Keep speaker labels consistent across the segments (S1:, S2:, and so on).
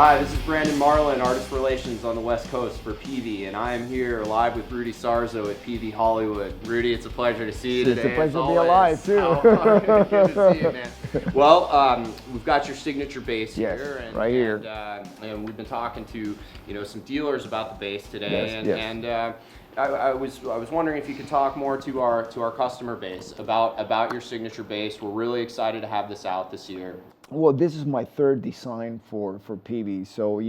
S1: Hi, this is Brandon Marlin, Artist Relations on the West Coast for Peavey, and I am here live with Rudy Sarzo at Peavey Hollywood. Rudy, it's a pleasure to see you today.
S2: It's a pleasure to be alive, too.
S1: Oh, good to see you, man. Well, we've got your signature bass here.
S2: And, right here.
S1: And we've been talking to some dealers about the bass today.
S2: Yes.
S1: I was wondering if you could talk more to our customer base about your signature bass. We're really excited to have this out this year.
S2: Well, this is my third design for Peavey. So,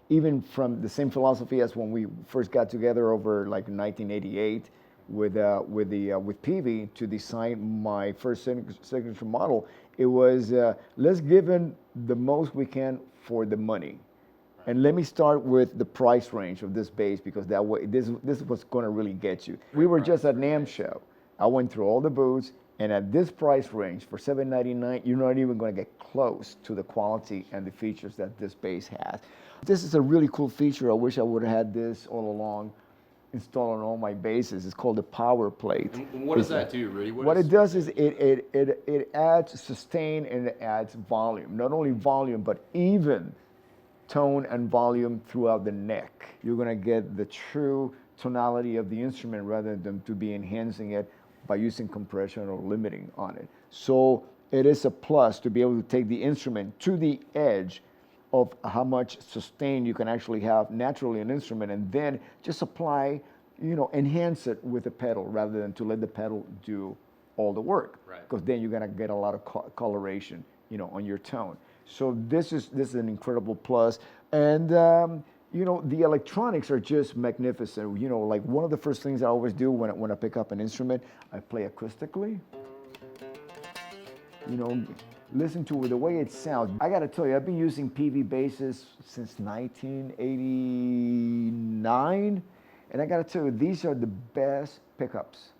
S2: even from the same philosophy as when we first got together over like 1988 with Peavey to design my first signature model, it was let's give in the most we can for the money. And let me start with the price range of this bass, because that way this is what's going to really get you. We were just at NAMM show. I went through all the booths, and at this price range for $799, you're not even going to get close to the quality and the features that this bass has. This is a really cool feature. I wish I would have had this all along installed on all my basses. It's called the Powerplate.
S1: And what does that do, Rudy?
S2: What it does is it adds sustain and it adds volume. Not only volume, but even tone and volume throughout the neck. You're going to get the true tonality of the instrument rather than to be enhancing it by using compression or limiting on it. So it is a plus to be able to take the instrument to the edge of how much sustain you can actually have naturally in an instrument, and then just apply, enhance it with a pedal rather than to let the pedal do all the work.
S1: Right.
S2: Because then you're gonna get a lot of coloration, on your tone. So this is an incredible plus. And the electronics are just magnificent. Like one of the first things I always do when I pick up an instrument, I play acoustically. Listen to the way it sounds. I gotta tell you, I've been using Peavey basses since 1989. And I gotta tell you, these are the best pickups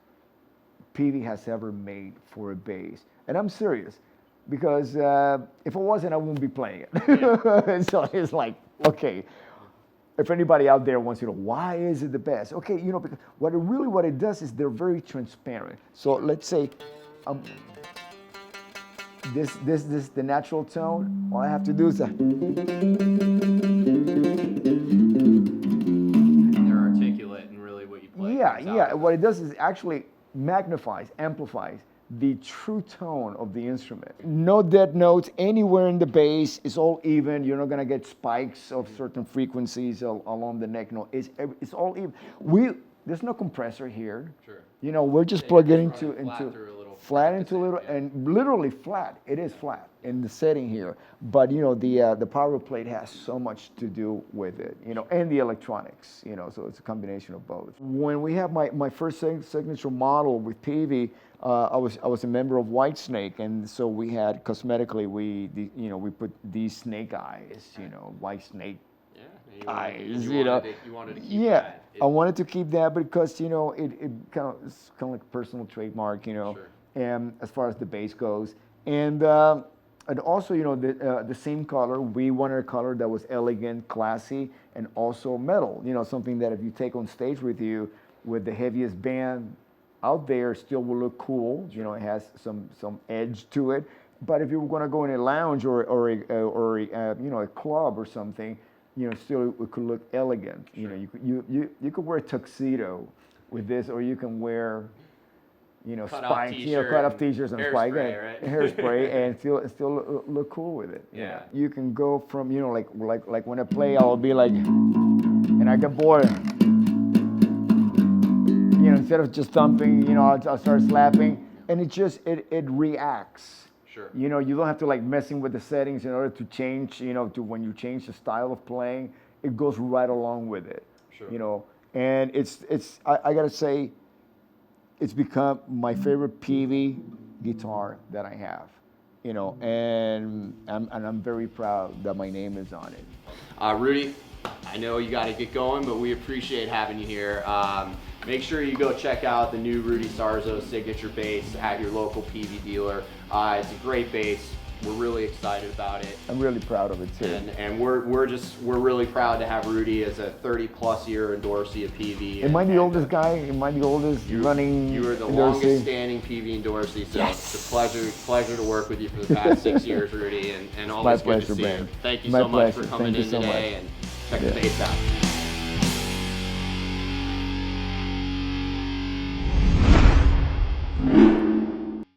S2: Peavey has ever made for a bass. And I'm serious, because if it wasn't, I wouldn't be playing it. Yeah. So it's like, okay, if anybody out there wants to know, why is it the best? Okay, because what it does is they're very transparent. So let's say, this is the natural tone. All I have to do is
S1: they're articulate and really what you play.
S2: Yeah. What it does is actually magnifies, amplifies the true tone of the instrument. No dead notes anywhere in the bass. It's all even. You're not gonna get spikes of certain frequencies along the neck. No, it's all even. There's no compressor here.
S1: Sure.
S2: We're just plugging into
S1: flat
S2: into a little, and literally flat. It is flat in the setting here. But the Powerplate has so much to do with it, and the electronics, so it's a combination of both. When we have my first signature model with Peavey, I was a member of Whitesnake, and so we had cosmetically we put these snake eyes, Whitesnake. Eyes,
S1: you wanted to keep that.
S2: I wanted to keep that because it's kind of like a personal trademark,
S1: Sure.
S2: And as far as the bass goes, and also the same color. We wanted a color that was elegant, classy, and also metal. Something that if you take on stage with you with the heaviest band out there, still will look cool. It has some edge to it. But if you were going to go in a lounge or a club or something, still it could look elegant.
S1: Sure.
S2: You could wear a tuxedo with this, or you can wear, spikes,
S1: cut
S2: off t-shirts and spikes,
S1: right?
S2: Hairspray, and still look cool with it.
S1: Yeah.
S2: You can go from like when I play, I'll be like, and I get bored. Instead of just thumping, I'll start slapping, and it reacts.
S1: Sure.
S2: You don't have to like messing with the settings in order to change, to when you change the style of playing, it goes right along with it.
S1: Sure.
S2: And I gotta say, it's become my favorite Peavey guitar that I have, and I'm very proud that my name is on it.
S1: Rudy, I know you got to get going, but we appreciate having you here. Make sure you go check out the new Rudy Sarzo signature bass at your local Peavey dealer. It's a great bass, we're really excited about it.
S2: I'm really proud of it too.
S1: And we're really proud to have Rudy as a 30+ year endorsee of Peavey.
S2: Am I the oldest guy? Am I the oldest running?
S1: You are the
S2: endorsee?
S1: longest standing Peavey endorsee, so
S2: Yes.
S1: it's a pleasure to work with you for the past 6 years, Rudy, and always
S2: My
S1: good
S2: pleasure,
S1: to see
S2: Ben.
S1: you. Thank you
S2: My
S1: so much
S2: pleasure.
S1: for coming
S2: Thank you
S1: in
S2: so
S1: today,
S2: much.
S1: and check the bass out.